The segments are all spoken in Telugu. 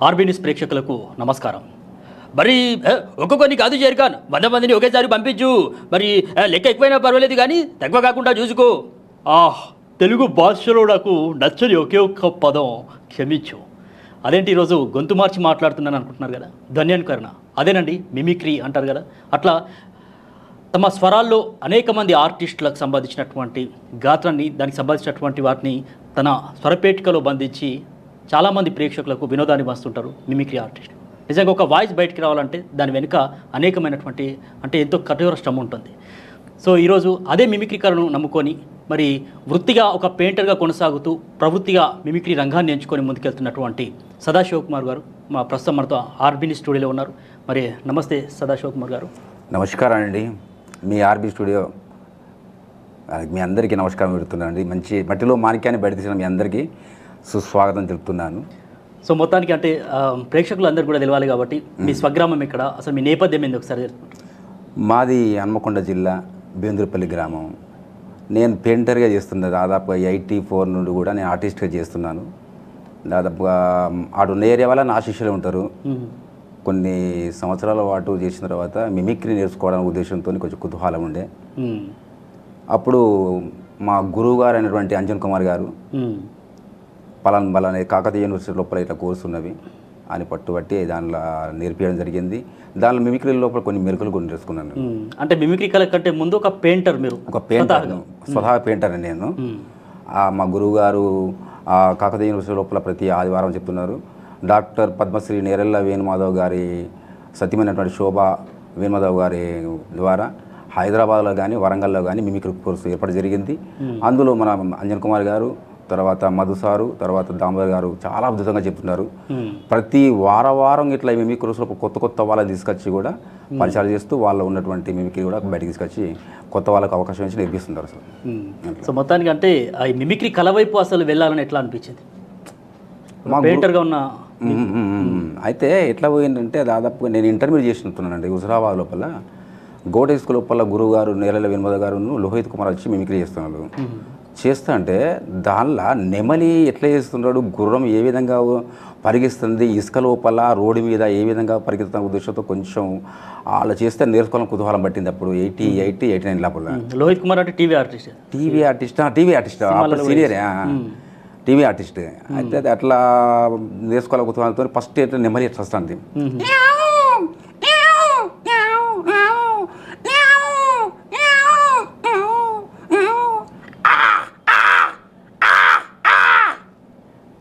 ఆర్బీ న్యూస్ ప్రేక్షకులకు నమస్కారం. మరి ఒక్కొక్కరిని కాదు చేరుకాన్ 100 మందిని ఒకేసారి పంపించు. మరి లెక్క ఎక్కువైనా పర్వాలేదు కానీ తక్కువ కాకుండా చూసుకో. తెలుగు భాషలో నాకు నచ్చని ఒకే ఒక్క పదం క్షమించు. అదేంటి ఈరోజు గొంతు మార్చి మాట్లాడుతున్నాను అనుకుంటున్నారు కదా, ధన్యానుకరణ అదేనండి, మిమిక్రీ అంటారు కదా. అట్లా తమ స్వరాల్లో అనేక మంది ఆర్టిస్టులకు సంబంధించినటువంటి గాత్రాన్ని, దానికి సంబంధించినటువంటి వాటిని తన స్వరపేటికలో బంధించి చాలామంది ప్రేక్షకులకు వినోదాన్ని వస్తుంటారు మిమిక్రీ ఆర్టిస్ట్. నిజంగా ఒక వాయిస్ బయటికి రావాలంటే దాని వెనుక అనేకమైనటువంటి ఎంతో కఠోర శ్రమ ఉంటుంది. సో ఈరోజు అదే మిమిక్రీ కళను నమ్ముకొని మరి వృత్తిగా ఒక పెయింటర్గా కొనసాగుతూ ప్రవృత్తిగా మిమిక్రీ రంగాన్ని ఎంచుకొని ముందుకెళ్తున్నటువంటి సదాశివకుమార్ గారు మా ప్రస్తుతం మనతో ఆర్బీ స్టూడియోలో ఉన్నారు. మరి నమస్తే సదాశివకుమార్ గారు. నమస్కారం అండి. మీ ఆర్బీ స్టూడియో మీ అందరికీ నమస్కారం పెడుతున్నాను అండి. మంచి మట్టిలో మాణిక్యాన్ని బయట తీసిన మీ అందరికీ సుస్వాగతం తెలుపుతున్నాను. సో మొత్తానికి అంటే ప్రేక్షకులు అందరూ కూడా తెలియాలి కాబట్టి మీ స్వగ్రామం ఇక్కడ, అసలు మీ నేపథ్యం ఏంది ఒకసారి తెలుసుకుంటారు? మాది హన్మకొండ జిల్లా బేంద్రపల్లి గ్రామం. నేను పెయింటర్గా చేస్తున్నా. దాదాపుగా 84 నుండి కూడా నేను ఆర్టిస్ట్గా చేస్తున్నాను. దాదాపుగా ఆడున్న ఏరియా వల్ల నా శిష్యులు ఉంటారు. కొన్ని సంవత్సరాల పాటు చేసిన తర్వాత మిమిక్రీ నేర్చుకోవడానికి ఉద్దేశంతో కొంచెం కుతూహలం ఉండే. అప్పుడు మా గురువు గారు అయినటువంటి అంజన్ కుమార్ గారు పలాన్ కాకతీయ యూనివర్సిటీ లోపల ఇట్లా కోర్సు ఉన్నవి అని పట్టుబట్టి దానిలో నేర్పించడం జరిగింది. దానిలో మిమిక్రీ లోపల కొన్ని మెరుకులు కొన్ని నేర్చుకున్నాను. అంటే మిమిక్రీ కళ కంటే ముందు ఒక పెయింటర్, మీరు ఒక పెయింటర్, స్వతహా పెయింటర్ నేను. మా గురువు గారు కాకతీయ యూనివర్సిటీ లోపల ప్రతి ఆదివారం చెప్తున్నారు. డాక్టర్ పద్మశ్రీ నేరెళ్ళ వేణుమాధవ్ గారి సత్యమైనటువంటి శోభా వేణుమాధవ్ గారి ద్వారా హైదరాబాద్లో కానీ వరంగల్లో కానీ మిమిక్రీ కోర్సు ఏర్పాటు జరిగింది. అందులో మన అంజన్ కుమార్ గారు, తర్వాత మధు సారు, తర్వాత దామోదర్ గారు చాలా అద్భుతంగా చెప్తున్నారు. ప్రతి వారం ఇట్లా మిమిక్రీ కోర్సులో కొత్త వాళ్ళని తీసుకొచ్చి కూడా పరిచయాలు చేస్తూ వాళ్ళు ఉన్నటువంటి మిమిక్రీ కూడా బయటకు తీసుకొచ్చి కొత్త వాళ్ళకు అవకాశం ఇచ్చి నేర్పిస్తున్నారు అసలు. సో మొత్తానికి అంటే ఆ మిమిక్రీ కళ వైపు అసలు వెళ్ళాలని ఎట్లా అనిపించింది పెయింటర్గా ఉన్న? అయితే ఎట్లా పోయిందంటే దాదాపుగా నేను ఇంటర్మీడియట్ చేసినట్టున్నానండి హుజరాబాద్ లోపల. గోడ స్కూల్ లోపల గురువు గారు నేరల వేణుమాధవ్ గారు లోహిత్ కుమార్ వచ్చి మిమిక్రీ చేస్తున్నారు. చేస్తా అంటే దానిలో నెమలి ఎట్లా చేస్తున్నాడు, గుర్రం ఏ విధంగా పరిగిస్తుంది, ఇసుక లోపల రోడ్డు మీద ఏ విధంగా పరిగెత్తున్న ఉద్దేశంతో కొంచెం అలా చేస్తే నేర్చుకోవాలని కుతూహలం పట్టింది. అప్పుడు 89 లోపల. లోహిత్ కుమార్ అంటే TV artist senior TV artist. అయితే అట్లా నేర్చుకోవాలి కుతూహలంతో ఫస్ట్ ఎట్లా నెమలి ఎట్లా వస్తుంది.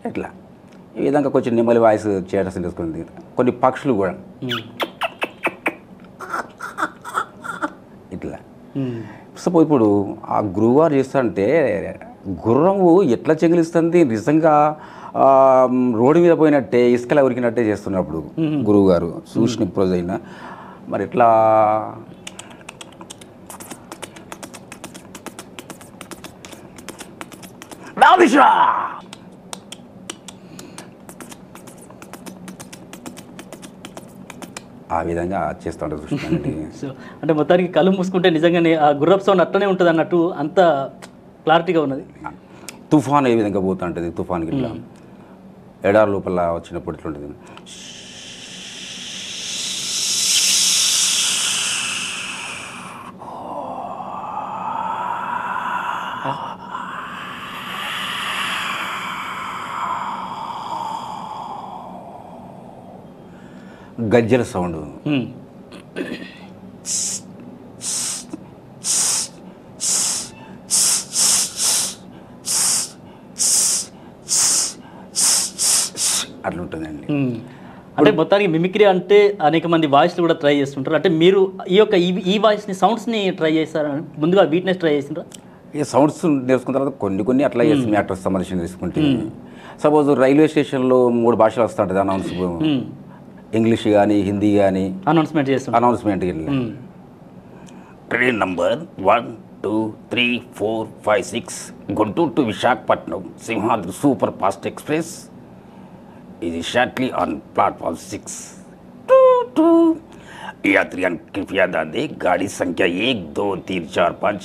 ఇట్లా ఈ విధంగా కొంచెం నెమలి వాయిస్ చేయడం తెలుసుకుంది. కొన్ని పక్షులు కూడా ఇట్లా. సో ఇప్పుడు ఆ గురువుగారు చేస్తారంటే గుర్రము ఎట్లా చెంగిలిస్తుంది, నిజంగా రోడ్డు మీద పోయినట్టే ఇసుకలా ఉరికినట్టే చేస్తున్నప్పుడు గురువు గారు చూసిన ప్రొజ్ అయినా మరి ఎట్లా ఆ విధంగా చేస్తుంటారు చూసుకోండి. సో అంటే మొత్తానికి కళ్ళు మూసుకుంటే నిజంగానే ఆ గుర్రపు సౌండ్ అట్లనే ఉంటుంది అన్నట్టు అంత క్లారిటీగా ఉన్నది. తుఫాన్ ఏ విధంగా పోతుంటుంది, తుఫాన్కి ఇట్లా ఎడారి లోపల వచ్చినప్పుడు ఇట్లుంటుంది. గజ్జల సౌండ్, అట్లుంటుందండి. అంటే మొత్తానికి మిమిక్రీ అంటే అనేక మంది వాయిస్లు కూడా ట్రై చేస్తుంటారు. అంటే మీరు ఈ వాయిస్ని సౌండ్స్ని ట్రై చేస్తారా? ముందుగా వీట్నెస్ ట్రై చేసిండ్రా? ఈ సౌండ్స్ నేర్చుకున్న తర్వాత కొన్ని అట్లా చేసి మ్యాటర్స్ సంబంధించి తీసుకుంటే సపోజ్ రైల్వే స్టేషన్లో 3 భాషలు వస్తుంటుంది అనౌన్స్, ఇంగ్లీష్ కానీ హిందీ కానీ announcement. Train number 1, 2, 3, 4, 5, 6 Guntur to Visakhapatnam Simhadri super fast express ఇది షార్ట్లీ ఆన్ प्लेटफॉर्म 6. यात्रियों कृपया ध्यान दें, गाड़ी संख्या 1, 2, 3, 4, 5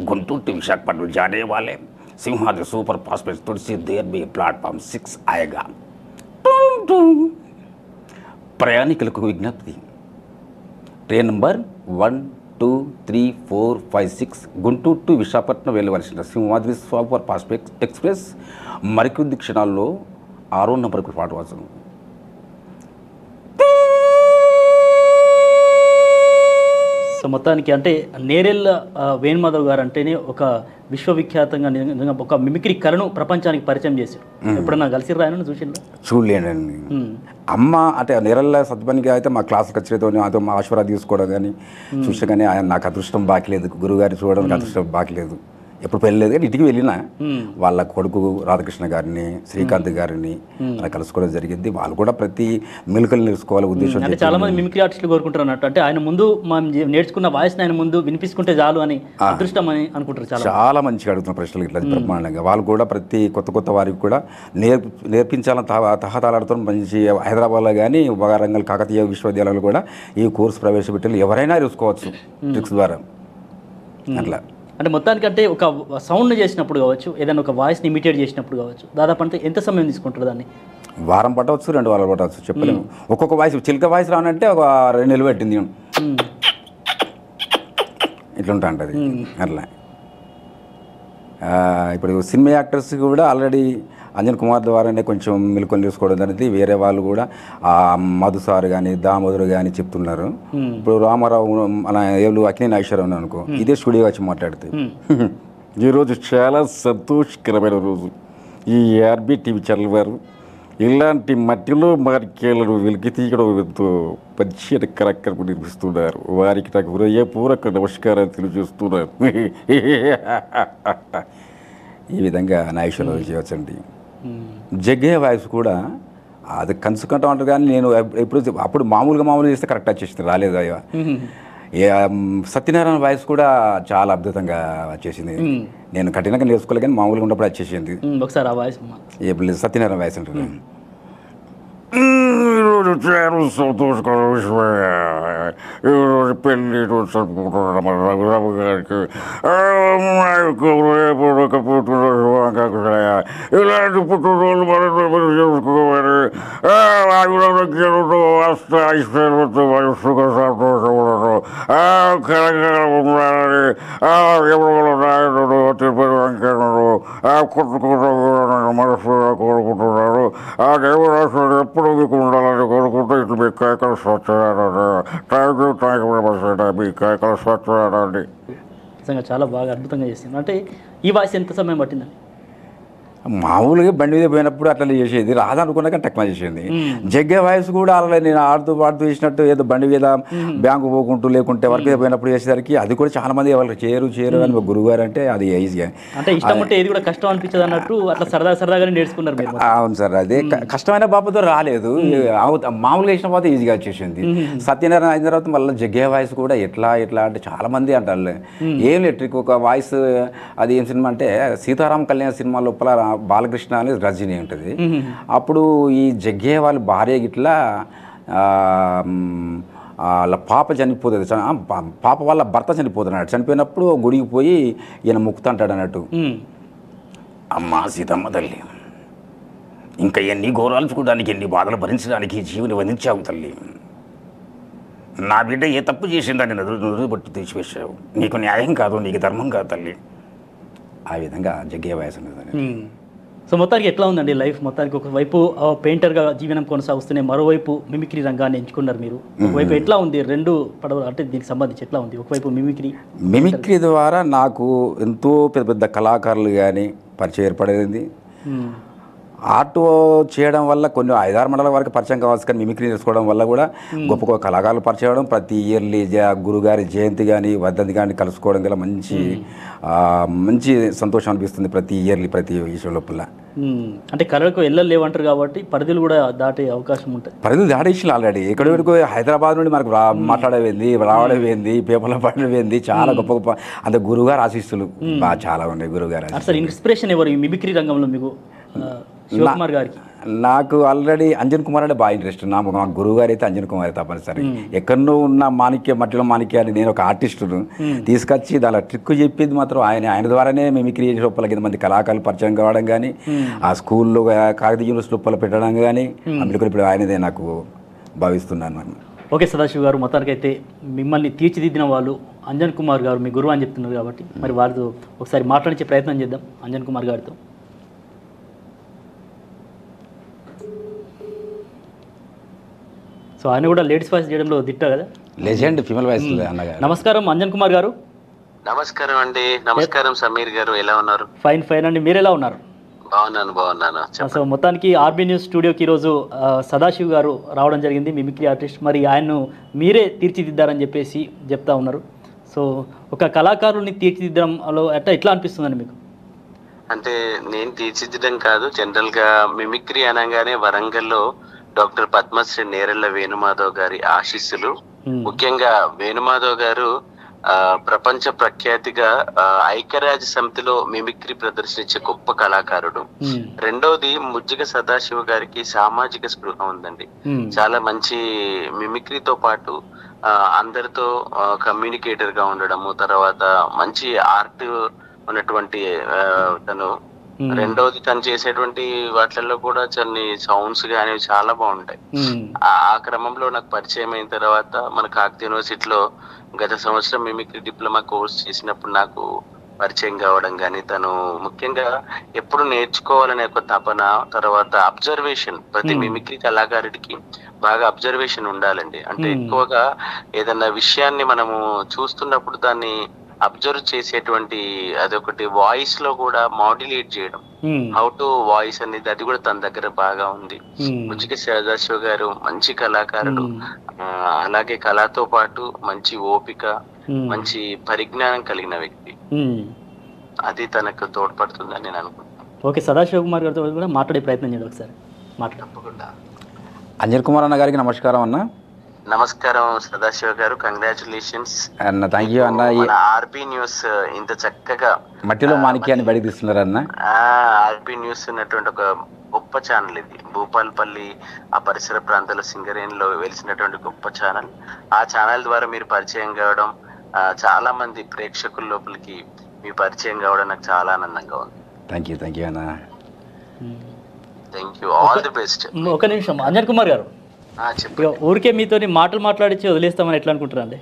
गुंटूर टू विशाखपट्टनम जाने वाले सिंहाद्री सुपर फास्ट एक्सप्रेस थोड़ी सी देर में प्लेटफॉर्म 6 आएगा. ప్రయాణికులకు విజ్ఞప్తి, train number 1, 2, 3, 4, 5, 6 Guntur to Visakhapatnam వెళ్ళవలసిన సింహాద్రి సూపర్ ఫాస్ట్ ఎక్స్ప్రెస్ మరికొద్ది క్షణాల్లో 6వ నంబర్కు పాటవచ్చును. సో మొత్తానికి అంటే నేరెళ్ళ వేణుమాధవ్ గారు అంటేనే ఒక విశ్వవిఖ్యాతంగా నిజంగా ఒక మిమిక్రీ కళను ప్రపంచానికి పరిచయం చేశారు. ఎప్పుడన్నా కలిసి రాయనని చూసిండ్రా? చూడలేనండి. అమ్మ అంటే నేరల్ల సత్యపనికి అయితే మా క్లాస్కి వచ్చేతో అదో మా ఆశీర్వాదం తీసుకోవడం కానీ చూసా, కానీ ఆయన నాకు అదృష్టం బాకలేదు, గురువుగారిని చూడడం నాకు అదృష్టం బాకలేదు. ఎప్పుడు పెళ్ళలేదు, కానీ ఇంటికి వెళ్ళినా వాళ్ళ కొడుకు రాధాకృష్ణ గారిని, శ్రీకాంత్ గారిని అలా కలుసుకోవడం జరిగింది. వాళ్ళు కూడా ప్రతి మెలుకలు నేర్చుకోవాలి ఉద్దేశం. అంటే చాలా మంది మిమిక్రీ ఆర్టిస్టులు కోరుకుంటారు అన్నట్టు, అంటే ఆయన ముందు మనం నేర్చుకున్న వాయిస్ ఆయన ముందు వినిపించుకుంటే చాలు అని అదృష్టం అని అనుకుంటారు. చాలా మంచిగా అడుగుతున్న ప్రశ్నలు ఇట్లా బ్రహ్మాండంగా. వాళ్ళు కూడా ప్రతి కొత్త వారికి కూడా నేర్పించాలని తహతాలాడుతూ మంచి హైదరాబాద్లో కానీ వరంగల్ కాకతీయ విశ్వవిద్యాలయాలు కూడా ఈ కోర్సు ప్రవేశపెట్టాలి, ఎవరైనా నేర్చుకోవచ్చు ట్రిక్స్ ద్వారా అట్లా. అంటే మొత్తానికి అంటే ఒక సౌండ్ని చేసినప్పుడు కావచ్చు, ఏదైనా ఒక వాయిస్ని ఇమిటేట్ చేసినప్పుడు కావచ్చు, దాదాపు అంటే ఎంత సమయం తీసుకుంటారు దాన్ని? వారం పట్టవచ్చు, 2 వారాలు పట్టవచ్చు, చెప్పలేము. ఒక్కొక్క వాయిస్ చిలక వాయిస్ రానంటే ఒక 2 నెలలు పెట్టింది ఇట్లా ఉంటుంది అట్లా. ఇప్పుడు సినిమా యాక్టర్స్ కూడా ఆల్రెడీ అంజన్ కుమార్ ద్వారానే కొంచెం మెలుకొని తీసుకోవడం అనేది వేరే వాళ్ళు కూడా మధు సార్ కానీ దామోదరు కానీ చెప్తున్నారు. ఇప్పుడు రామారావు మన ఏళ్ళు అక్కినే నాగేశ్వరరావు అనుకో, ఇదే స్టూడియో వచ్చి మాట్లాడితే ఈరోజు చాలా సంతోషకరమైన రోజు. ఈ ఆర్బీ టీవీ ఛానల్ వారు ఇలాంటి మట్టిలో మార్కేలను వెలికి తీయడం ఎంతో పరిచయ కార్యక్రమం నిర్మిస్తున్నారు. వారికి నాకు హృదయపూర్వక నమస్కారాలు తెలియజేస్తున్నారు. ఈ విధంగా నాగేశ్వరరావు చేయవచ్చండి. జగ్గే వాయిస్ కూడా అది కన్సుకుంటా ఉంటారు, కానీ నేను అప్పుడు మామూలుగా చేస్తే కరెక్ట్ వచ్చేసింది, రాలేదు అయ్యా. సత్యనారాయణ వాయిస్ కూడా చాలా అద్భుతంగా వచ్చేసింది. నేను కఠినంగా నేర్చుకోలేదు, కానీ మామూలుగా ఉన్నప్పుడు వచ్చేసింది. ఒకసారి ఆ వాయిస్ సత్యనారాయణ వాయిస్ ఉంటుంది. సంతోషకర ఈరోజు పెళ్ళి జరుపుకుంటున్నాం మన రఘురామ గారికి. ఇలాంటి పుట్టినరోజు మనం చేసుకోవాలి. ఐశ్వర్యంతో సుఖ సంతోషములను ఉండాలని ఎవరు తిరుపతి వెంకటను మనసుగా కోరుకుంటున్నారు. ఆ దేవరాశుడు ఎప్పుడు మీకు ఉండాలని కోరుకుంటూ ఇట్లు మీ కేకలు స్వచ్ఛండి. థ్యాంక్ యూ మీ కేకలు స్వచ్ఛండి. నిజంగా చాలా బాగా అద్భుతంగా చేసింది. అంటే ఈ వాయిస్ ఎంత సమయం పట్టిందండి? మామూలుగా బండి మీద పోయినప్పుడు అట్లా చేసేది, రాదనుకున్నాక టక్మా చేసేది. జగ్గే వాయిస్ కూడా అలా నేను ఆడుతూ పాడుతూ చేసినట్టు ఏదో బండి మీద బ్యాంకు పోకుంటూ లేకుంటే వర్క్ మీద పోయినప్పుడు చేసేసరికి అది కూడా చాలా మంది ఎవరికి చేయరు అని మా గురువు గారు అంటే అది ఈజీగా అంటే ఇష్టం ఉంటే ఏది కూడా కష్టం అనిపించదు అన్నట్టు అట్లా సరదాగానే నేర్చుకున్నారు మీరు. అవును సార్, అదే కష్టమైన బాబుతో రాలేదు, మామూలుగా చేసిన బాబు ఈజీగా వచ్చేసింది. సత్యనారాయణ అయిన తర్వాత మళ్ళీ జగ్గే వాయిస్ కూడా ఎట్లా అంటే చాలా మంది అంటారు ఏం లేదు. ఒక వాయిస్ అది ఏం సినిమా అంటే సీతారాం కళ్యాణ్ సినిమా లోపల బాలకృష్ణ అనేది రజనీ ఉంటుంది. అప్పుడు ఈ జగ్గే వాళ్ళ భార్య గిట్లా వాళ్ళ పాప చనిపోతుంది, పాప వాళ్ళ భర్త చనిపోతున్నాడు. చనిపోయినప్పుడు గుడికి పోయి ఈయన ముక్తంటాడు అన్నట్టు, అమ్మా సీతమ్మ తల్లి, ఇంకా ఎన్ని ఘోరాలు చూడడానికి, ఎన్ని బాధలు భరించడానికి జీవుని వధించావు తల్లి. నా బిడ్డ ఏ తప్పు చేసిందని నదులు పట్టు తీసివేసావు. నీకు న్యాయం కాదు, నీకు ధర్మం కాదు తల్లి. ఆ విధంగా జగ్గే వయసు ఉన్నది. సో మొత్తానికి ఎట్లా ఉందండి లైఫ్? మొత్తానికి ఒకవైపు పెయింటర్గా జీవనం కొనసాగుస్తున్నాయి, మరోవైపు మిమిక్రీ రంగాన్ని ఎంచుకున్నారు మీరు. ఒకవైపు ఎట్లా ఉంది రెండు పడవలు అంటే దీనికి సంబంధించి ఎట్లా ఉంది? ఒకవైపు మిమిక్రీ ద్వారా నాకు ఎంతో పెద్ద పెద్ద కళాకారులు కానీ పరిచయం ఏర్పడేది. ఆర్ట్ చేయడం వల్ల కొన్ని 5-6 మండల వరకు పరిచయం కావచ్చు, కానీ మిమిక్రీ నేర్చుకోవడం వల్ల కూడా గొప్ప గొప్ప కళాకారులు పరిచయం అవడం, ప్రతి ఇయర్లీ గురుగారి జయంతి కానీ వర్ధంతి కానీ కలుసుకోవడం గల మంచి సంతోషం అనిపిస్తుంది ప్రతి ఇయర్లీ ప్రతి విషయం లోపల. అంటే కళలకు వెళ్ళలేవంటారు కాబట్టి పరిధులు కూడా దాటే అవకాశం ఉంటుంది. పరిధులు దాటేసి ఆల్రెడీ ఎక్కడి వరకు హైదరాబాద్ నుండి మనకు మాట్లాడేది రావడమేంది, పేపర్లో పడవేంది, చాలా గొప్ప గొప్ప అంత గురువుగారు ఆశీస్సులు బాగా చాలా ఉన్నాయి. గురువుగారు అసలు ఇన్స్పిరేషన్ ఎవరు ఈ మిమిక్రీ రంగంలో మీకు? శివకుమార్ గారికి నాకు ఆల్రెడీ అంజన్ కుమార్ అంటే బాగా ఇంట్రెస్ట్. మా గురువు గారు అయితే అంజన్ కుమార్ తప్పనిసరి. ఎక్కడో ఉన్న మట్టిలో మాణిక్య అని నేను ఒక ఆర్టిస్టును తీసుకొచ్చి దాని ట్రిక్ చెప్పింది మాత్రం ఆయన ద్వారానే మిమిక్రీ లోపల మంది కళాకారులు పరిచయం కావడం కానీ, ఆ స్కూల్లో కాకతీయ యూనివర్సిటీ లోపల పెట్టడం కానీ, అందులో ఇప్పుడు ఆయనదే నాకు భావిస్తున్నాను అని. ఓకే సదాశివ్ గారు, మొత్తానికైతే మిమ్మల్ని తీర్చిదిద్దిన వాళ్ళు అంజన్ కుమార్ గారు మీ గురువు అని చెప్తున్నారు కాబట్టి మరి వారితో ఒకసారి మాట్లాడించే ప్రయత్నం చేద్దాం అంజన్ కుమార్ గారితో. సో ఆయన కూడా లేడీస్ వాయిస్ చేయడంలో దిట్ట కదా, లెజెండ్ ఫీమేల్ వాయిస్ అన్నగారు. నమస్కారం అంజన్ కుమార్ గారు. నమస్కారం అండి. నమస్కారం సమీర్ గారు, ఎలా ఉన్నారు? ఫైన్ ఫైన్ అండి, మీరు ఎలా ఉన్నారు? బాగున్నాను. సో మొత్తానికి ఆర్బీ న్యూస్ స్టూడియోకి ఈరోజు సదాశివ్ గారు రావడం జరిగింది, మిమిక్రీ ఆర్టిస్ట్. మరి ఆయన్ను మీరే తీర్చిదిద్దారని చెప్పేసి చెప్తా ఉన్నారు. సో ఒక కళాకారుని తీర్చిదిద్దడంలో ఎట్లా అనిపిస్తుందండి మీకు? అంటే నేను తీర్చిదిద్దడం కాదు, జనరల్ గా మిమిక్రీ అనగానే వరంగల్లో డాక్టర్ పద్మశ్రీ నేరెళ్ల వేణుమాధవ్ గారి ఆశీస్సులు. ముఖ్యంగా వేణుమాధవ్ గారు ప్రపంచ ప్రఖ్యాతిగా ఐక్యరాజ్య సమితిలో మిమిక్రీ ప్రదర్శించే గొప్ప కళాకారుడు. రెండోది ముజ్జిగ సదాశివ గారికి సామాజిక స్పృహ ఉందండి. చాలా మంచి మిమిక్రీతో పాటు అందరితో కమ్యూనికేటర్ గా ఉండడము, తర్వాత మంచి ఆర్ట్ ఉన్నటువంటి తను. రెండోది తను చేసేటువంటి వాటిల్లో కూడా కొన్ని సౌండ్స్ కానీ చాలా బాగుంటాయి. ఆ క్రమంలో నాకు పరిచయం అయిన తర్వాత మన కాకతీయ యూనివర్సిటీలో గత సంవత్సరం మిమిక్రీ డిప్లొమా కోర్స్ చేసినప్పుడు నాకు పరిచయం కావడం కానీ, తను ముఖ్యంగా ఎప్పుడు నేర్చుకోవాలనే ఒక తపన, తర్వాత అబ్జర్వేషన్. ప్రతి మిమిక్రీ కళాకారుడికి బాగా అబ్జర్వేషన్ ఉండాలండి. అంటే ఎక్కువగా ఏదన్నా విషయాన్ని మనము చూస్తున్నప్పుడు దాన్ని అబ్జర్వ్ చేసేటువంటి అదొకటి వాయిస్ లో కూడా మాడ్యులేట్ చేయడం, హౌ టు వాయిస్ అనేది అది కూడా తన దగ్గర బాగా ఉంది. ముజ్జిగ సదాశివ గారు మంచి కళాకారుడు, అలాగే కళతో పాటు మంచి ఓపిక, మంచి పరిజ్ఞానం కలిగిన వ్యక్తి. అది తనకు తోడ్పడుతుందని నేను అనుకుంటున్నాను. ఓకే, సదాశివ కుమార్ గారితో కూడా మాట్లాడే ప్రయత్నం చేయండి ఒకసారి. తప్పకుండా. అంజన్ కుమార్ అన్న గారికి నమస్కారం అన్న. నమస్కారం సదాశివ గారు, కంగ్రాచులేషన్స్ అన్న. థ్యాంక్ యూ అన్న. ఆర్బీ న్యూస్ ఇంత చక్కగా మట్టిలో మాణిక్యాన్ని బయటకు తీస్తున్నారు అన్న. ఆర్బీ న్యూస్ ఉన్నటువంటి ఒక గొప్ప ఛానల్ ఇది. భూపాల్పల్లి ఆ పరిసర ప్రాంతాల సింగరేణిలో వెలిసినటువంటి గొప్ప ఛానల్. ఆ ఛానల్ ద్వారా మీరు పరిచయం కావడం, చాలా మంది ప్రేక్షకుల లోపలికి మీ పరిచయం కావడం నాకు చాలా ఆనందంగా ఉంది. థ్యాంక్ యూ అన్న. Thank you, all the best. ఒక నిమిషం అంజన్ కుమార్ గారు, ఊరికే మీతో మాట్లాడిచ్చి వదిలేస్తామని ఎట్లా అనుకుంటారండి?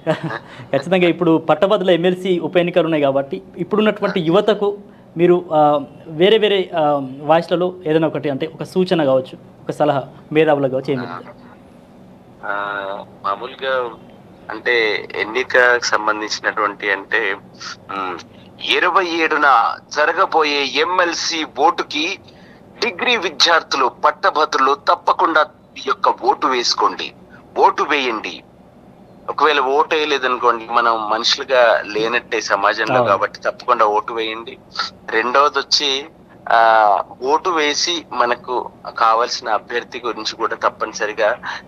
ఖచ్చితంగా ఇప్పుడు పట్టభద్రుల ఎమ్మెల్సీ ఉప ఎన్నికలు ఉన్నాయి కాబట్టి ఇప్పుడున్నటువంటి యువతకు మీరు వేరే వేరే వాయిస్లలో ఏదైనా ఒకటి, అంటే ఒక సూచన కావచ్చు, ఒక సలహా మేధావులకు కావచ్చు, ఏమి? మామూలుగా అంటే ఎన్నికకు సంబంధించినటువంటి అంటే 27న జరగబోయే ఎమ్మెల్సీ ఓటుకి డిగ్రీ విద్యార్థులు, పట్టభద్రులు తప్పకుండా ఈ యొక్క ఓటు వేసుకోండి, ఓటు వేయండి. ఒకవేళ ఓటు వేయలేదనుకోండి, మనం మనుషులుగా లేనట్టే సమాజంలో, కాబట్టి తప్పకుండా ఓటు వేయండి. రెండవది వచ్చి ఓటు వేసి మనకు కావాల్సిన అభ్యర్థి గురించి కూడా తప్పనిసరిగా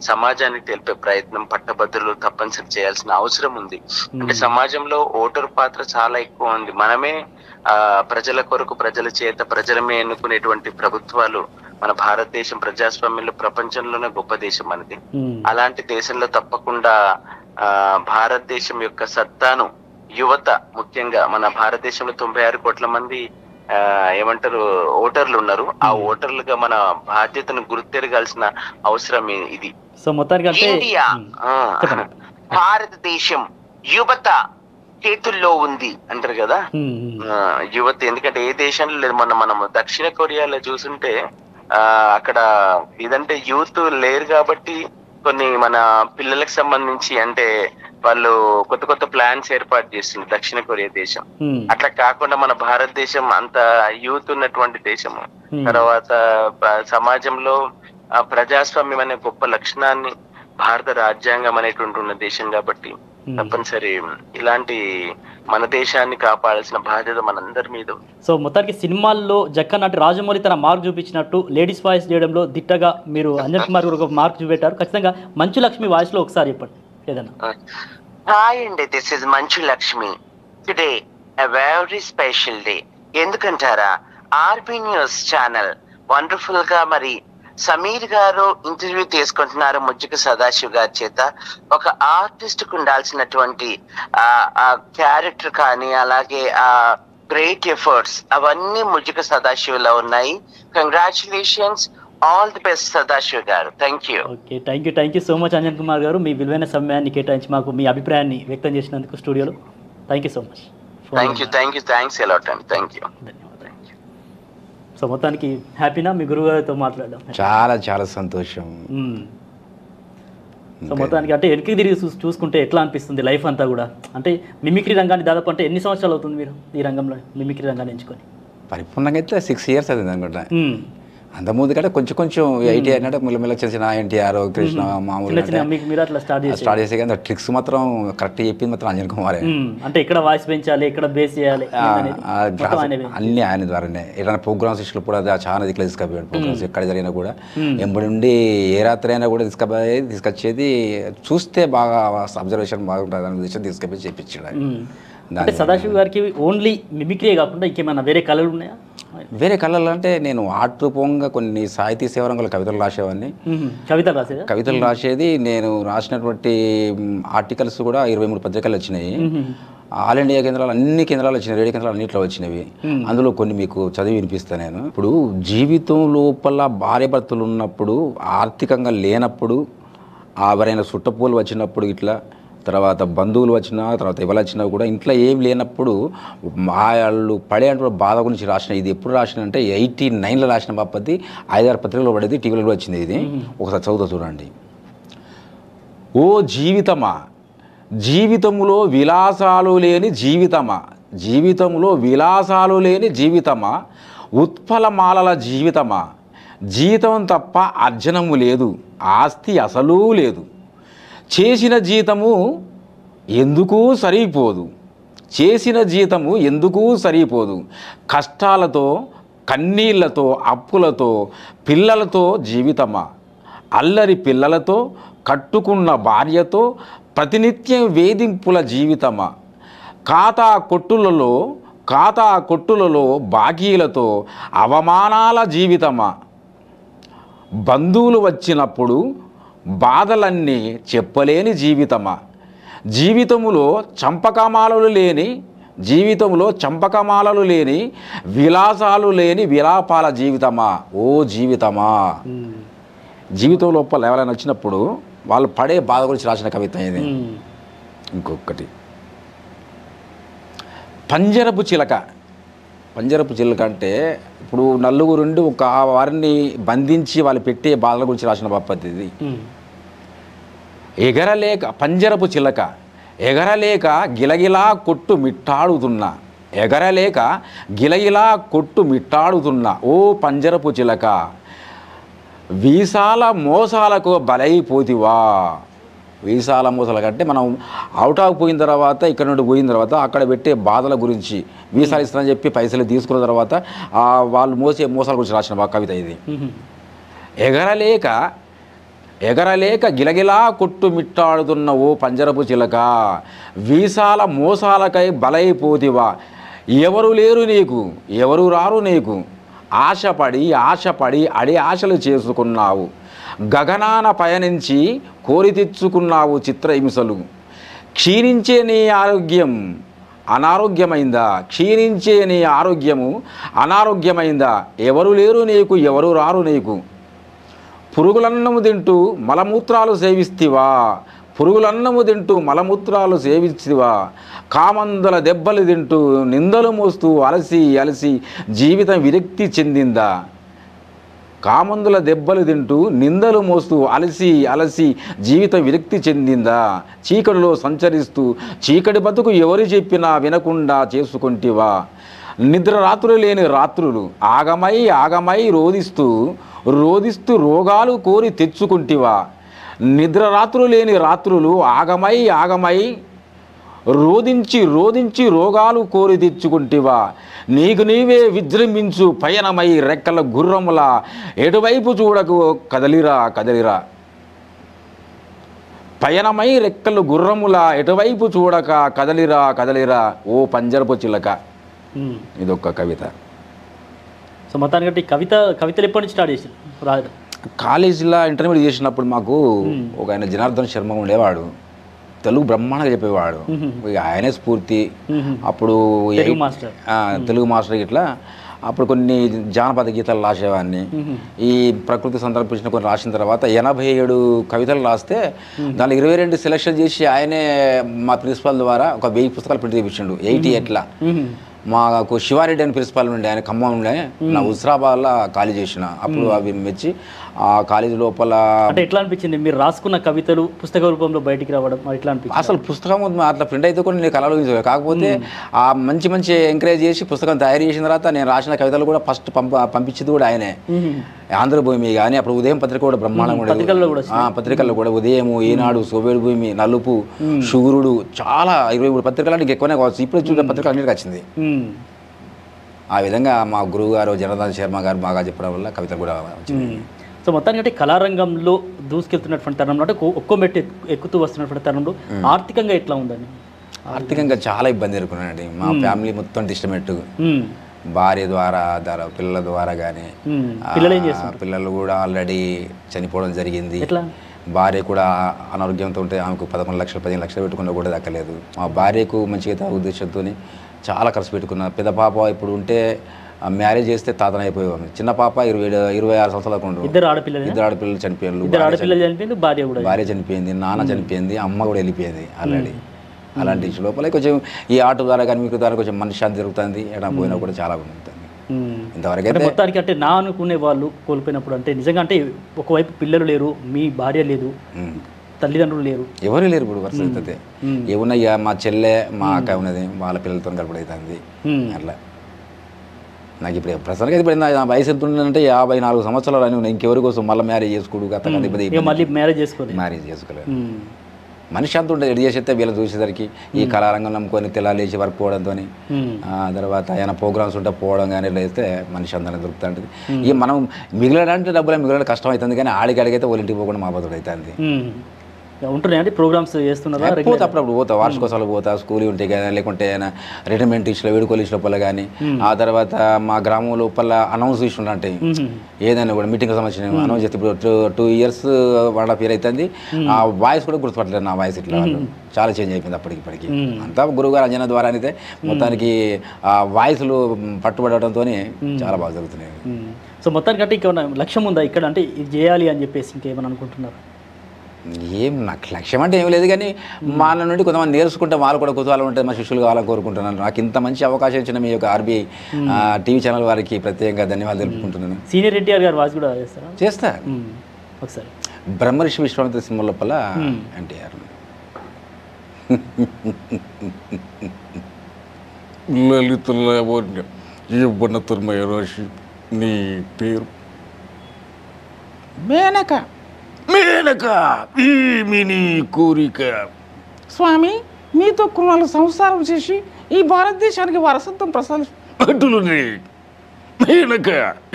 సమాజానికి తెలిపే ప్రయత్నం పట్టభద్రులు తప్పనిసరి చేయాల్సిన అవసరం ఉంది. అంటే సమాజంలో ఓటరు పాత్ర చాలా ఎక్కువ ఉంది. మనమే ప్రజల కొరకు, ప్రజల చేత, ప్రజలమే ఎన్నుకునేటువంటి ప్రభుత్వాలు మన భారతదేశం ప్రజాస్వామ్యంలో ప్రపంచంలోనే గొప్ప దేశం మనది. అలాంటి దేశంలో తప్పకుండా భారతదేశం యొక్క సత్తాను యువత, ముఖ్యంగా మన భారతదేశంలో 96 కోట్ల మంది ఏమంటారు ఓటర్లు ఉన్నారు. ఆ ఓటర్లుగా మన బాధ్యతను గుర్తెరగాల్సిన అవసరం ఇది. సో మొత్తానికి ఇండియా, భారతదేశం యువత చేతుల్లో ఉంది అంటారు కదా, యువత. ఎందుకంటే ఏ దేశంలో లేదు. మనం దక్షిణ కొరియాలో చూసుంటే అక్కడ ఇదంటే యూత్ లేరు కాబట్టి కొన్ని మన పిల్లలకు సంబంధించి అంటే వాళ్ళు కొత్త కొత్త ప్లాన్స్ ఏర్పాటు చేస్తుంది దక్షిణ కొరియా దేశం. అట్లా కాకుండా మన భారతదేశం అంత యూత్ ఉన్నటువంటి దేశము. తర్వాత సమాజంలో ప్రజాస్వామ్యం అనే గొప్ప లక్షణాన్ని భారత రాజ్యాంగం అనేటువంటి ఉన్న దేశం కాబట్టి తప్పనిసరి ఇలాంటి మన దేశాన్ని కాపాడాల్సిన బాధ్యత మనందరి మీద. సో మొత్తానికి సినిమాల్లో జక్కనాటి రాజమౌళి తన మార్క్ చూపించినట్టు లేడీస్ వాయిస్ చేయడంలో దిట్టగా మీరు అంజన్ కుమార్ గారు ఒక మార్క్ చూపెట్టారు. ఖచ్చితంగా మంచు లక్ష్మి వాయిస్ లో ఒకసారి చెప్పండి ఏదన్నా. హాయ్ అండి, this is Manchu Lakshmi. Today a very special day. ఎందుకంటారా, ఆర్బీ న్యూస్ ఛానల్ వండర్ఫుల్ గా మరి సమీర్ గారు ఇంటర్వ్యూ తీసుకుంటున్నారు ముజ్జిగ సదాశివ్ గారి చేత. ఒక ఆర్టిస్ట్ కు ఉండాల్సినటువంటి క్యారెక్టర్ కానీ అలాగే ఆ గ్రేట్ ఎఫర్ట్స్ అవన్నీ ముజ్జిగ సదాశివ్ లో ఉన్నాయి. Congratulations, all the best Sadashiv garu. Thank you. Okay, thank you so much Anjan Kumar garu. మీ విలువైన సమయాన్ని కేటాయించి మాకు మీ అభిప్రాయాన్ని వ్యక్తం చేసినందుకు స్టూడియోలో thank you so much. Thanks a lot అండి. Thank you. ధన్యవాదాలు. సో మొత్తానికి హ్యాపీనా మీ గురువు గారితో మాట్లాడడం? చాలా చాలా సంతోషం. సో మొత్తానికి అంటే వెనక్కి తిరిగి చూసుకుంటే ఎట్లా అనిపిస్తుంది లైఫ్ అంతా కూడా? అంటే మిమిక్రీ రంగాన్ని దాదాపు అంటే ఎన్ని సంవత్సరాలు అవుతుంది మీరు ఈ రంగంలో మిమిక్రీ రంగాన్ని ఎంచుకొని? పరిపూర్ణంగా అయితే 6 years అవుతుంది అనుకుంటా. అంతకుముందు కంటే కొంచెం 8 అంటే మెల్లమెల్ల చిన్న చిన్న ఎన్టీఆర్, కృష్ణ, మామూలుగా మీరు అట్లా స్టార్ట్ చేసే కానీ ట్రిక్స్ మాత్రం కరెక్ట్ చెప్పింది మాత్రం అంజన్ కుమారే. అంటే ఎక్కడ వాయిస్ పెంచాలి, ఎక్కడ బేస్ చేయాలి అన్ని ఆయన ద్వారానే. ఏదైనా ప్రోగ్రామ్స్ ఇష్టం కూడా చాలా దిక్కులు తీసుకుపోయాడు. ప్రోగ్రామ్స్ ఎక్కడ జరిగినా కూడా ఎంబడి నుండి ఏ రాత్రి అయినా కూడా తీసుకొచ్చేది చూస్తే బాగా అబ్జర్వేషన్ బాగుంటుంది అనే ఉద్దేశం తీసుకుపోయి చేయించాడు. అంటే సదాశివ్ గారికి ఓన్లీ మిమిక్రీ కాకుండా ఇంకేమైనా వేరే కళలు ఉన్నాయా? వేరే కళలు అంటే నేను ఆర్ట్ రూపంగా కొన్ని సాహితీ సేవరంగంలో కవితలు రాసేవాడిని. కవితలు రాసేది నేను రాసినటువంటి ఆర్టికల్స్ కూడా 23 పత్రికలు వచ్చినాయి. ఆల్ ఇండియా కేంద్రాలు అన్ని కేంద్రాలు వచ్చినాయి, రేడియో కేంద్రాలు అన్నింటిలో వచ్చినవి. అందులో కొన్ని మీకు చదివి వినిపిస్తాను నేను. ఇప్పుడు జీవితం లోపల భార్యాభర్తలు ఉన్నప్పుడు, ఆర్థికంగా లేనప్పుడు, ఎవరైనా చుట్టపూలు వచ్చినప్పుడు, ఇట్లా తర్వాత బంధువులు వచ్చినా, తర్వాత ఎవరు వచ్చినా కూడా ఇంట్లో ఏం లేనప్పుడు వాళ్ళు పడేటువంటి బాధ గురించి రాసిన. ఇది ఎప్పుడు రాసిన అంటే 89లో రాసిన బాపతి 5-6 పత్రికలో పడేది, టీవీలో వచ్చింది. ఇది ఒకసారి చదువుతా చూడండి. ఓ జీవితమా, జీవితములో విలాసాలు లేని జీవితమా, జీవితంలో విలాసాలు లేని జీవితమా, ఉత్పలమాలల జీవితమా, జీతం తప్ప అర్జనము లేదు, ఆస్తి అసలు లేదు, చేసిన జీతము ఎందుకు సరిపోదు, చేసిన జీతము ఎందుకు సరిపోదు, కష్టాలతో, కన్నీళ్లతో, అప్పులతో, పిల్లలతో జీవితమా, అల్లరి పిల్లలతో, కట్టుకున్న భార్యతో, ప్రతినిత్యం వేధింపుల జీవితమా, ఖాతా కొట్టులలో బాకీలతో అవమానాల జీవితమా, బంధువులు వచ్చినప్పుడు బాధలన్నీ చెప్పలేని జీవితమా, జీవితములో చంపకమాలలు లేని విలాసాలు లేని విలాపాల జీవితమా, ఓ జీవితమా. జీవితం లోపల ఎవరైనా వచ్చినప్పుడు వాళ్ళు పడే బాధ గురించి రాసిన కవిత ఇది. ఇంకొకటి పంజరపు చిలక. పంజరపు చిలక అంటే ఇప్పుడు నలుగురుండి ఒక వారిని బంధించి వాళ్ళు పెట్టే బాధల గురించి రాసిన బాపతి ఇది. ఎగరలేక పంజరపు చిలక, ఎగరలేక గిలగిలా కొట్టు మిట్టాడుతున్నా, ఎగరలేక గిలగిలా కొట్టు మిట్టాడుతున్నా ఓ పంజరపు చిలక, వీసాల మోసాలకు బలైపోతివా. వీసాల మోసాల కంటే మనం అవుట్ ఆఫ్ పోయిన తర్వాత, ఇక్కడ నుండి పోయిన తర్వాత అక్కడ పెట్టే బాధల గురించి, వీసాలు ఇస్తానని చెప్పి పైసలు తీసుకున్న తర్వాత వాళ్ళు మోసే మోసాల గురించి రాసిన కవిత ఇది. ఎగరలేక గిలగిలా కొట్టు మిట్టాడుతున్న ఓ పంజరపు చిలక, వీసాల మోసాలకై బలైపోతివా, ఎవరు లేరు నీకు, ఎవరు రారు నీకు, ఆశపడి అడి ఆశలు చేసుకున్నావు, గగనాన పయనించి కోరి తెచ్చుకున్నావు చిత్రహింసలు, క్షీణించే నీ ఆరోగ్యం అనారోగ్యమైందా, క్షీణించే నీ ఆరోగ్యము అనారోగ్యమైందా, ఎవరు లేరు నీకు, ఎవరు రారు నీకు, పురుగులన్నము తింటూ మలమూత్రాలు సేవిస్తివా, కామందుల దెబ్బలు తింటూ నిందలు మోస్తూ అలసి జీవితం విరక్తి చెందిందా, కామందుల దెబ్బలు తింటూ నిందలు మోస్తూ అలసి జీవితం విరక్తి చెందిందా, చీకటిలో సంచరిస్తూ చీకటి బతుకు ఎవరు చెప్పినా వినకుండా చేసుకుంటివా, నిద్ర రాత్రులు లేని రాత్రులు ఆగమై రోదిస్తూ రోగాలు కోరి తెచ్చుకుంటివా, నిద్ర రాత్రులు లేని రాత్రులు ఆగమై రోదించి రోగాలు కోరి తెచ్చుకుంటివా, నీకు నీవే విజృంభించు పయనమై రెక్కల గుర్రముల ఎటువైపు చూడకు కదలిరా, పయనమై రెక్కలు గుర్రముల ఎటువైపు చూడక కదలిరా ఓ పంజరపు చిలక. ఇదొక కవిత. సో మొత్తానికి కవితలు ఎప్పటి నుంచి స్టార్ట్ చేశారు రాయడం? కాలేజీలో ఇంటర్మీడియట్ చేసినప్పుడు మాకు ఒక ఆయన జనార్దన్ శర్మ ఉండేవాడు, తెలుగు బ్రహ్మాండంగా చెప్పేవాడు. ఆయనే స్ఫూర్తి. అప్పుడు తెలుగు మాస్టర్ ఇట్లా అప్పుడు కొన్ని జానపద గీతాలు రాసేవాడిని. ఈ ప్రకృతి సందర్భించిన కొన్ని రాసిన తర్వాత 87 కవితలు రాస్తే దాంట్లో 22 సెలెక్షన్ చేసి ఆయనే మా ప్రిన్సిపాల్ ద్వారా ఒక 1000 పుస్తకాలు ప్రింట్ చేయించిండు. 88లా మాకు శివారెడ్డి అని ప్రిన్సిపాల్ ఉండే, ఆయన ఖమ్మం ఉండే, నా హుస్రాబాద్లో కాలేజ్ చేసిన. అప్పుడు అవి మెచ్చి ఆ కాలేజీ లోపల అంటే ఎట్లా అనిపించింది మీరు రాసుకున్న కవితలు పుస్తక రూపంలో బయటికి రావడం ఎట్లా అనిపించింది? అసలు పుస్తకం అట్లా ప్రింట్ అయితే కూడా నేను కళలో ఊహించలేదు. కాకపోతే ఆ మంచి ఎంకరేజ్ చేసి పుస్తకం తయారు చేసిన తర్వాత నేను రాసిన కవితలు కూడా ఫస్ట్ పంపించింది కూడా ఆయనే. ఆంధ్రభూమి కానీ అప్పుడు ఉదయం పత్రిక కూడా బ్రహ్మాండంగా ఉండేది. పత్రికల్లో కూడా ఉదయం, ఈనాడు, సోవేడు భూమి, నలుపు, షుగురుడు, చాలా 23 పత్రికలు అంటే ఎక్కువనే కావచ్చు. ఇప్పుడు చూసే పత్రికలు అన్నిటికీ వచ్చింది. ఆ విధంగా మా గురువు గారు జనార్దన్ శర్మ గారు బాగా చెప్పడం వల్ల కవితలు కూడా వచ్చింది. సో మొత్తానికి అంటే కళారంగంలో దూసుకెళ్తున్నటువంటి తరుణంలో అంటే ఒక్కో మెట్టు ఎక్కుతూ వస్తున్నటువంటి తరుణంలో ఆర్థికంగా ఎట్లా ఉందని? ఆర్థికంగా చాలా ఇబ్బంది ఎదుర్కొన్నానండి. మా ఫ్యామిలీ మొత్తం డిస్టర్బెట్టు, భార్య ద్వారా పిల్లల ద్వారా కానీ పిల్లలు కూడా ఆల్రెడీ చనిపోవడం జరిగింది. భార్య కూడా అనారోగ్యంతో ఉంటే ఆమెకు 11 లక్షలు 15 లక్షలు పెట్టుకున్నా కూడా దక్కలేదు. మా భార్యకు మంచిగా ఉద్దేశంతో చాలా ఖర్చు పెట్టుకున్నా. పెద్ద పాప ఇప్పుడు ఉంటే మ్యారేజ్ చేస్తే తాతన అయిపోయేవాడు. చిన్న పాప 26 సంవత్సరాలకు ఉండు. ఇద్దరు ఆడపిల్లలు చనిపోయారు. భార్య చనిపోయింది, నాన్న చనిపోయింది, అమ్మ కూడా వెళ్ళిపోయింది ఆల్రెడీ. అలాంటి లోపల కొంచెం ఈ ఆటో ద్వారా కానీ మీకు ద్వారా కొంచెం మనశ్శాంతి జరుగుతుంది. ఎక్కడ పోయినా కూడా చాలా ఉంటుంది. ఇంతవరకు అయితే మొత్తానికి అంటే నా అనుకునే వాళ్ళు కోల్పోయినప్పుడు అంటే నిజంగా అంటే ఒకవైపు పిల్లలు లేరు, మీ భార్య లేదు, తల్లిదండ్రులు లేరు, ఎవరు లేరు. ఇప్పుడు పరిస్థితి అయితే ఏమున్నాయ్యా, మా చెల్లె మా అక్క ఉన్నది, వాళ్ళ పిల్లలతో గడపడవుతుంది. అట్లా నాకు ఇప్పుడు ప్రస్తుతానికి ఇప్పుడు నా వయసు ఎంత ఉందంటే 54 సంవత్సరాలు అని ఉన్నాయి. ఇంకెవరి కోసం మళ్ళీ మ్యారేజ్ చేసుకోడు మ్యారేజ్ చేసుకోలేదు. మనిషి అంత ఉంటుంది. ఎడి చేసేస్తే వీళ్ళని చూసేసరికి ఈ కళారంగం నమ్ముకొని తెల్లాలేసి వరకు పోవడంతో తర్వాత ఏమైనా ప్రోగ్రామ్స్ ఉంటే పోవడం కానీ ఇట్లా చేస్తే మనిషి అందరినీ దొరుకుతూ ఉంటుంది. ఇక మనం మిగిలడంటే డబ్బులు మిగిలడం కష్టం అవుతుంది, కానీ అడిగితే వాళ్ళ ఇంటికి పోకుండా మా బతుడు అవుతుంది. ఉంటున్నాయండి ప్రోగ్రామ్స్ చేస్తున్నారా? పోతే అప్పుడప్పుడు పోతా, వార్షికోత్సవాలు పోతా, స్కూల్ ఉంటాయి కానీ, లేకుంటే రిటైర్మెంట్ ఇష్లో వేడుకోలు లోపల కానీ, ఆ తర్వాత మా గ్రామం లోపల అనౌన్స్ ఇష్యూ ఉంటాయి. ఏదైనా కూడా మీటింగ్ సంబంధించిన అనౌన్స్ చేస్తే ఇప్పుడు 2 years 1.5 years అవుతుంది. ఆ వాయిస్ కూడా గుర్తుపట్టలేదు. నా వాయిస్ ఇట్లా చాలా చేంజ్ అయిపోయింది అప్పటికి. అంతా గురువుగారు అంజనా ద్వారా అయితే మొత్తానికి ఆ వాయిస్లు పట్టుబడటంతో చాలా బాగా జరుగుతున్నాయి. సో మొత్తానికి అంటే ఇంకేమైనా లక్ష్యం ఉందా ఇక్కడ, అంటే ఇది చేయాలి అని చెప్పేసి ఇంకేమైనా అనుకుంటున్నారు? ఏం నాకు లక్ష్యం అంటే ఏం లేదు, కానీ వాళ్ళ నుండి కొంతమంది నేర్చుకుంటే వాళ్ళు కూడా కుతూహలం ఉంటుంది, మా శిష్యులు కావాలని కోరుకుంటున్నాను. నాకు ఇంత మంచి అవకాశం ఇచ్చిన మీ యొక్క ఆర్బీ టీవీ ఛానల్ వారికి ప్రత్యేకంగా ధన్యవాదాలు తెలుపుకుంటున్నాను. సీనియర్ ఎన్టీఆర్ గారు వాయిస్ కూడా చేస్తా. ఒకసారి బ్రహ్మర్షి విశ్వామిత్ర సినిమా లోపల ఎన్టీఆర్ లలిత యవ్వనతర్మయ రాశి నీ పేరు మేనక. మేనక ఏమి నీ కోరిక? స్వామి, మీతో కొన్నాళ్ళు సంసారం చేసి ఈ భారతదేశానికి వారసత్వం ప్రసాదించు. అటులునే మేనక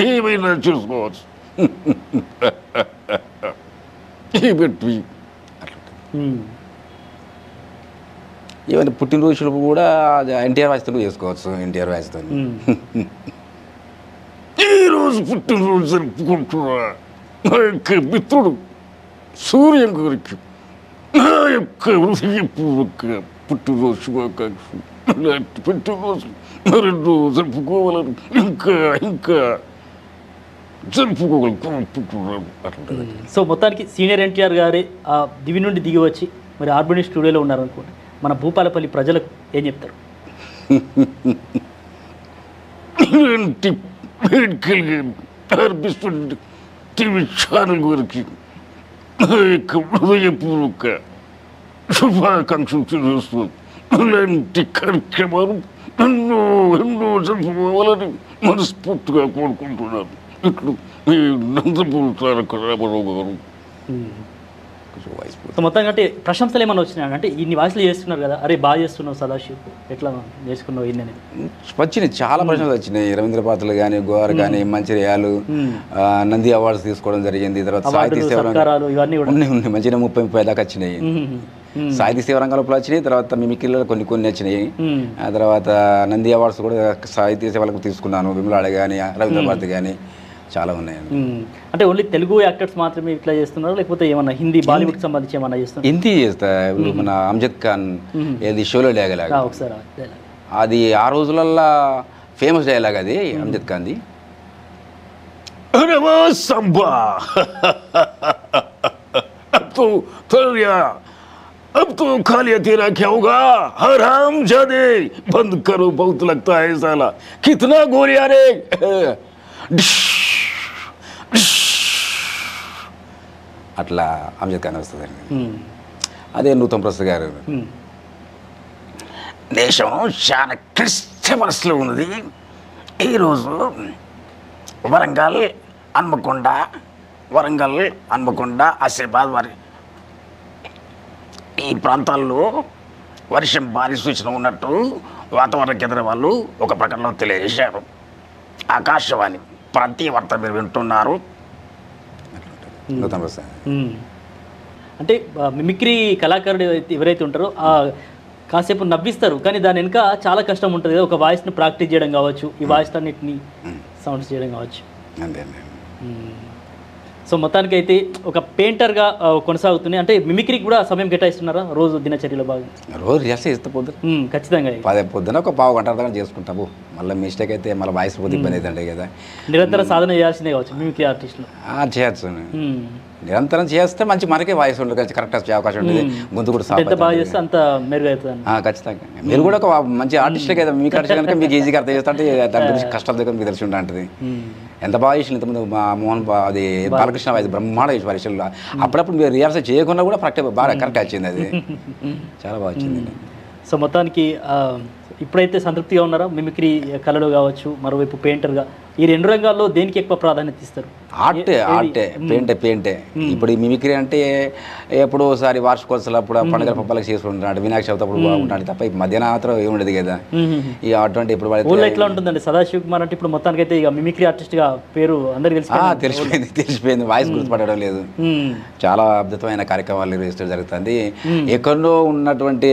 ఏమైనా చూసుకోవచ్చు. ఈవెన్ పుట్టినరోజు కూడా ఎన్టీఆర్ వాయిస్తో చేసుకోవచ్చు. ఎన్టీఆర్ వాయిస్తో ఈరోజు పుట్టినరోజు జరుపుకుంటున్నా నా యొక్క మిత్రుడు సూర్యం గారికి నా యొక్క హృదయపూర్వక పుట్టినరోజు శుభాకాంక్షలు. ఇలాంటి పుట్టినరోజు మరెన్నో జరుపుకోవాలని ఇంకా జరుపుకోగలుగుతున్నాను. సో మొత్తానికి సీనియర్ ఎన్టీఆర్ గారే ఆ దివి నుండి దిగి వచ్చి మరి ఆర్బనీ స్టూడియోలో ఉన్నారనుకోండి, మన భూపాలపల్లి ప్రజలకు ఏం చెప్తారు? ఇలాంటి వేడుకలు అర్పిస్తున్న టీవీ ఛానల్ వారికి నా యొక్క హృదయపూర్వక శుభాకాంక్షలు తెలియజేస్తున్నాను. ఇలాంటి కార్యక్రమాలు ఎన్నో జరుపుకోవాలని మనస్ఫూర్తిగా కోరుకుంటున్నాను. ఇక్కడ నందమూరి తారక రామారావు గారు. సో మొత్తానికి అంటే ప్రశంసలు ఏమైనా వచ్చినాయి అంటే ఇన్ని వాయిస్లు చేస్తున్నారు కదా, అరే బాగా చేస్తున్నావు సదాశివ్, ఎట్లా నేర్చుకున్నావు ఇన్ని అనేది? వచ్చినాయి, చాలా ప్రశంసలు వచ్చినాయి. రవీంద్ర పాత్రలు కానీ, గోవారు కానీ, మంచిర్యాలు, నంది అవార్డ్స్ తీసుకోవడం జరిగింది. తర్వాత సాహితీ సేవరంగాలు ఉన్నాయి, మంచిగా 30-30 దాకా వచ్చినాయి. సాహితీ సేవరంగంలో వచ్చినాయి. తర్వాత మిమిక్రీలో కొన్ని వచ్చినాయి. ఆ తర్వాత నంది అవార్డ్స్ కూడా సాహితీ సేవలకు తీసుకున్నాను. విమలాడ కానీ, రవీంద్ర భారతి కానీ చాలా ఉన్నాయండి. అంటే ఓన్లీ తెలుగు యాక్టర్స్ మాత్రమే ఇట్లా చేస్తున్నారు, లేకపోతే ఏమన్నా హిందీ బాలీవుడ్ సంబంధించి ఏమన్నా చేస్తున్నారు? హిందీ చేస్తా. ఇప్పుడు మన అమ్జద్ ఖాన్ ఏది షోలో లేగలాగా, అది ఆ రోజులల్లో ఫేమస్ డైలాగ్ అది అమ్జద్ ఖాన్ది. अरे वो संभा अब तो थक गया, अब तो खा लिया तेरा क्या होगा हराम जादे, बंद करो बहुत लगता है साला, कितना गोलियां रे. అట్లా అమ్జద్ ఖాన్ వస్తుందండి. అదే నూతన్ ప్రసాద్ గారు. దేశం చాలా క్లిష్ట పరిస్థితిలో ఉన్నది. ఈరోజు వరంగల్ హన్మకొండ ఆసిఫాబాద్ వారి ఈ ప్రాంతాల్లో వర్షం భారీ సూచన ఉన్నట్టు వాతావరణ కేంద్రం వాళ్ళు ఒక ప్రకటనలో తెలియజేశారు. ఆకాశవాణి ప్రాంతీయ వార్త మీరు వింటున్నారు. నూతన్ ప్రసాద్ అంటే మిమిక్రీ కళాకారుడు ఎవరైతే ఉంటారో కాసేపు నవ్విస్తారు, కానీ దాని వెనుక చాలా కష్టం ఉంటుంది కదా. ఒక వాయిస్ని ప్రాక్టీస్ చేయడం కావచ్చు, ఈ వాయిస్ అన్నిటిని సౌండ్స్ చేయడం కావచ్చు. అంతే. సో మొత్తానికి అయితే ఒక పెయింటర్గా కొనసాగుతున్నాయి. అంటే మిమిక్రీకి కూడా సమయం కేటాయిస్తున్నారా రోజు దినచర్యలో భాగంగా? రోజు చేస్తే ఇస్తే పొద్దున ఖచ్చితంగా పొద్దున ఒక పావు గంట అర్థం చేసుకుంటాము. మళ్ళీ మిస్టేక్ అయితే మళ్ళీ వాయిస్ పోతే ఇబ్బంది అవుతుంటాయి కదా. నిరంతర సాధన చేయాల్సిందే కావచ్చు మిమిక్రీ ఆర్టిస్టులు. చేయొచ్చు, నిరంతరం చేస్తే మంచి మనకే వాయిస్ ఉంటుంది, కరెక్ట్ వచ్చే అవకాశం ఉంటుంది. గొంతు కూడా ఎంత బాగా చేస్తే అంత మెరుగవుతుంది. ఖచ్చితంగా మీరు కూడా ఒక మంచి ఆర్టిస్టే కదా. మీకు ఆర్టిస్ట్ కనుక మీకు ఈజీగా అర్థం చేస్తా అంటే దాని గురించి కష్టాల దగ్గర మీకు తెలిసి ఉంటుంది. ఎంత బాగా చేసిన ఇంతకుముందు మా మోహన్ అది బాలకృష్ణ వాయిస్ బ్రహ్మాండ చేసి పరీక్షల్లో అప్పుడప్పుడు మీరు రిహార్సల్ చేయకుండా కూడా బాగా కరెక్ట్ వచ్చింది. అది చాలా బాగా వచ్చింది. సో మొత్తానికి ఇప్పుడైతే సంతృప్తిగా ఉన్నారా మిమిక్రీ కళలో కావచ్చు, మరోవైపు పెయింటర్గా? ఈ రెండు రంగాల్లో దేనికి ఎక్కువ ప్రాధాన్యత ఇస్తారు? ఆర్టే పెయింటే. ఇప్పుడు ఈ మిమిక్రీ అంటే ఎప్పుడో ఒకసారి వార్షికోత్సవాలు అప్పుడు పండుగల పబ్బాలకు చేసుకుంటున్నాడు, వినాయక చవితి అప్పుడు బాగుంటాడు తప్ప మధ్యాహ్నం మాత్రం ఏముండదు కదా. ఈ అటువంటి ఇప్పుడు ఊళ్ళో ఎట్లా ఉంటుందండి సదాశివ్ కుమార్ అంటే ఇప్పుడు మొత్తానికి అయితే ఇక మిమిక్రీ ఆర్టిస్ట్గా పేరు అందరికీ తెలిసిపోయింది. వాయిస్ గుర్తుపడడం లేదు. చాలా అద్భుతమైన కార్యక్రమాలు నిర్వహించడం జరుగుతుంది. ఎక్కడో ఉన్నటువంటి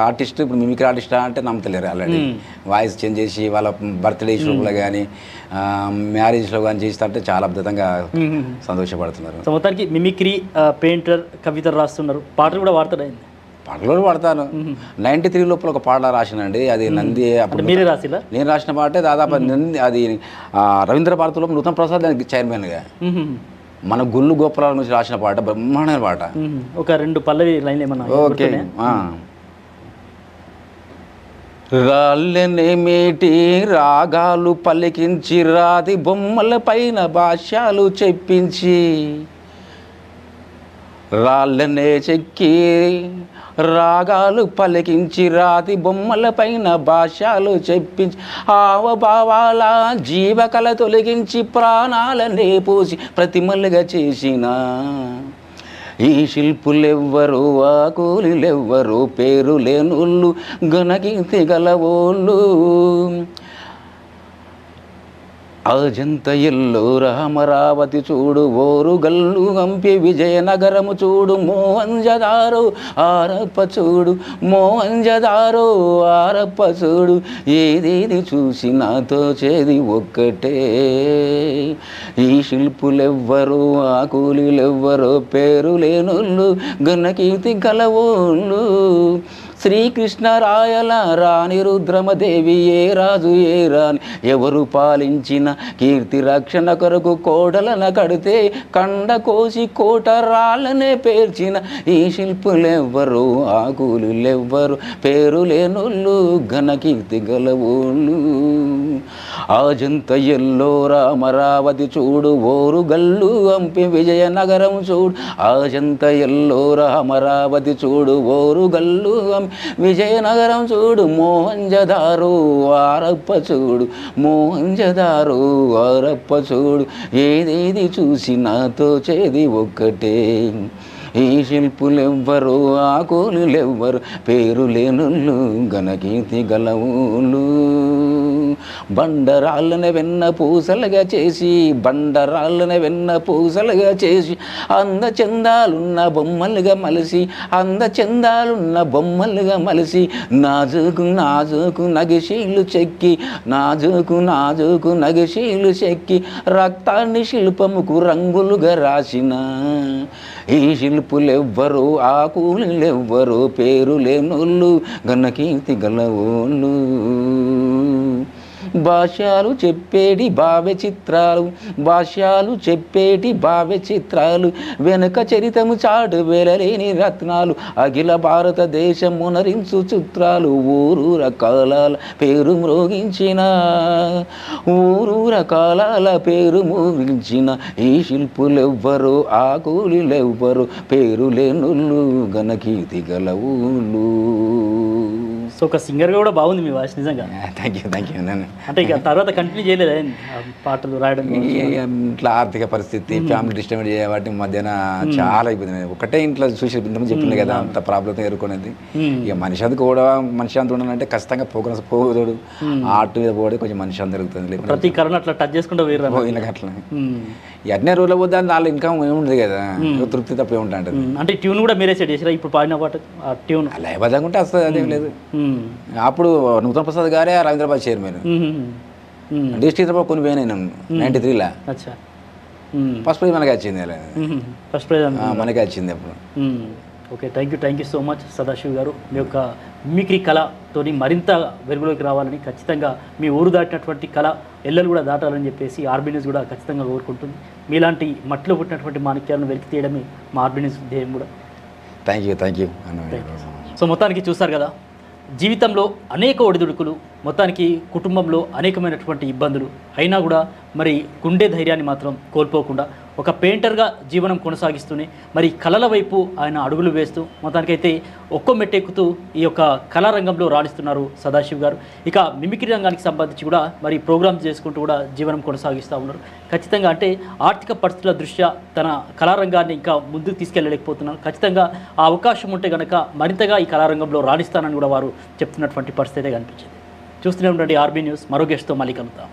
ఆర్టిస్ట్ ఇప్పుడు మిమిక్రీ ఆర్టిస్ట్ అంటే నమ్మతలేరు. ఆల్రెడీ వాయిస్ చేంజ్ చేసి వాళ్ళ బర్త్డే షోలో కానీ మ్యారేజ్లో కానీ చేస్తుంటే చాలా అద్భుతంగా సంతోషపడుతున్నారు. సో మొత్తానికి మిమిక్రీ పెయింటర్ కవితలు రాస్తున్నారు, పాటలు కూడా వాడతాడు. పాటలు పాడతాను. 93 లోపల ఒక పాట రాసినండి. అది నంది అప్పుడు మీరే రాసిలా? నేను రాసిన పాటే దాదాపు నంది అది రవీంద్ర భారతిలో నూతన్ ప్రసాద్ దానికి చైర్మన్గా మన గుళ్ళు గోపురాల నుంచి రాసిన పాట, బ్రహ్మాండమైన పాట. ఒక 2 పల్లవి లైన్లు ఏమన్నా? ఓకే. రాళ్ళనేమేటి రాగాలు పలికించి రాతి బొమ్మల పైన భాష్యాలు చెప్పించి, రాళ్ళనే చెక్కి రాగాలు పలికించి రాతి బొమ్మల పైన భాష్యాలు చెప్పించి, హావభావాల జీవకళ తొలగించి ప్రాణాలనే పోసి ప్రతిమలుగా చేసిన ఈ శిల్పులెవ్వరు, ఆ కూలీలెవ్వరు, పేరు లేనోళ్ళు, ఘనకీర్తి గలవోళ్ళు. అజంత ఎల్లోర అమరావతి చూడు, ఓరుగల్లు హంపి విజయనగరము చూడు, మోహంజదారో ఆరప్ప చూడు, మోహంజదారో ఆరప్ప చూడు, ఏదేది చూసినా తోచేది ఒక్కటే. ఈ శిల్పులెవ్వరు, ఆ కూలీలెవ్వరు, పేరు లేనోళ్ళు, ఘనకీర్తి గలవోళ్ళు. శ్రీకృష్ణరాయల రాణి రుద్రమదేవి ఏ రాజు ఏ రాణి ఎవరు పాలించిన కీర్తి రక్షణ కొరకు కోడలన కడితే కండ కోసి కోట రాళ్ళనే పేర్చిన ఈ శిల్పులెవ్వరు, ఆ కూలీలెవ్వరు, పేరు లేనోళ్ళు, ఘనకీర్తి గలవోళ్ళు. అజంత ఎల్లోర అమరావతి చూడు, ఓరుగల్లు హంపి విజయనగరం చూడు, అజంత ఎల్లోర అమరావతి చూడు, ఓరుగల్లు విజయనగరం చూడు, మోహంజదారో ఆరప్ప చూడు, మోహంజదారో ఆరప్ప చూడు, ఏదేది చూసినా తోచేది ఒక్కటే. ఈ శిల్పులెవ్వరు, ఆ కూలీలెవ్వరు, పేరు లేనోళ్ళు, ఘనకీర్తి గలవోళ్ళు. బండరాళ్ళని వెన్న పూసలుగా చేసి, బండరాళ్ళని వెన్న పూసలుగా చేసి, అందచందాలున్న బొమ్మలుగా మలిసి, అందచందాలున్న బొమ్మలుగా మలిసి, నాజుకు నాజుకు నగిశీలు చెక్కి, నాజుకు నాజుకు నగిశీలు చెక్కి, రక్తాన్ని శిల్పముకు రంగులుగా రాసిన ఈ శిల్పులెవ్వరు, ఆ కూలీలెవ్వరు, పేరు లేనోళ్ళు, ఘనకీర్తి గలవోళ్ళు. భాష్యాలు చెప్పేటి భావ్య చిత్రాలు, భాష్యాలు చెప్పేటి భావ్య చిత్రాలు, వెనుక చరితము చాటు వెలలేని రత్నాలు, అఖిల భారతదేశం మునరించు చిత్రాలు, ఊరూర కాలాల పేరు మ్రోగించిన, ఊరూర కాలాల పేరు మ్రోగించిన ఈ శిల్పులెవ్వరు, ఆ కూలీలెవ్వరు, పేరు లేనుళ్ళు ఘనకీర్తి గల ఊళ్ళు. సో ఒక సింగర్గా కూడా బాగుంది మీ వాయిస్ నిజంగా. థ్యాంక్ యూ నన్ను అంటే ఇక తర్వాత కంటిన్యూ చేయలేదా పాటలు రాయడం? ఇంట్లో ఆర్థిక పరిస్థితి, ఫ్యామిలీ డిస్టర్బ్ చేయబట్టి మధ్యాహ్న చాలా అయిపోయింది. ఒకటే ఇంట్లో చూసి ఇంతమంది చెప్పింది కదా అంత ప్రాబ్లంతో ఎదుర్కొనేది. ఇక మనిషి అంతా కూడా మనిషి అంత ఉండాలంటే ఖచ్చితంగా పోగోడు ఆర్ట్ మీద పోవడం కొంచెం మనిషి అంత జరుగుతుంది. ప్రతి కరోనా అట్లా టచ్ చేసుకుంటూ వేరు పోయిన అట్లా ఎట్నే రోజులు పోతే దాని ఇన్కమ్ ఏముండదు కదా, తృప్తి తప్ప ఏముంటుంది. అంటే ట్యూన్ కూడా మీరే సెట్ చేసారా ఇప్పుడు పాడిన పాట ట్యూన్? లయబద్ధంగా ఉంటే అసలు అదేం లేదు. అప్పుడు నూతన ప్రసాద్ గారే రవీంద్రబాద్ చైర్మన్, డిస్ట్రిక్ట్ కొన్ని పోయినాయి 93లో. అచ్చా, ఫస్ట్ ప్రైజ్ మనకి వచ్చింది, ఫస్ట్ ప్రైజ్ మనకి వచ్చింది అప్పుడు. Okay, thank you so much Sadashiv గారు. మీ యొక్క మిమిక్రీ కళతో మరింత వెలుగులోకి రావాలని, ఖచ్చితంగా మీ ఊరు దాటినటువంటి కళ ఎల్లలు కూడా దాటాలని చెప్పేసి ఆర్బీ న్యూస్ కూడా ఖచ్చితంగా కోరుకుంటుంది. మీలాంటి మట్టిలో పుట్టినటువంటి మాణిక్యాలను వెలికి తీయడమే మా ఆర్బీ న్యూస్ ధ్యేయం కూడా. Thank you. సో మొత్తానికి చూస్తారు కదా, జీవితంలో అనేక ఒడిదుడుకులు, మొత్తానికి కుటుంబంలో అనేకమైనటువంటి ఇబ్బందులు అయినా కూడా మరి గుండె ధైర్యాన్ని మాత్రం కోల్పోకుండా ఒక పెయింటర్గా జీవనం కొనసాగిస్తూనే మరి కళల వైపు ఆయన అడుగులు వేస్తూ మొత్తానికైతే ఒక్కో మెట్టెక్కుతూ ఈ యొక్క కళారంగంలో రాణిస్తున్నారు సదాశివ్ గారు. ఇక మిమిక్రీ రంగానికి సంబంధించి కూడా మరి ప్రోగ్రామ్స్ చేసుకుంటూ కూడా జీవనం కొనసాగిస్తూ ఉన్నారు. ఖచ్చితంగా అంటే ఆర్థిక పరిస్థితుల దృష్ట్యా తన కళారంగాన్ని ఇంకా ముందుకు తీసుకెళ్ళలేకపోతున్నారు. ఖచ్చితంగా ఆ అవకాశం ఉంటే కనుక మరింతగా ఈ కళారంగంలో రాణిస్తానని కూడా వారు చెప్తున్నటువంటి పరిస్థితి అయితే కనిపించింది. చూస్తూనే ఉండండి ఆర్బీ న్యూస్. మరో గెస్ట్తో మళ్ళీ కలుద్దాం.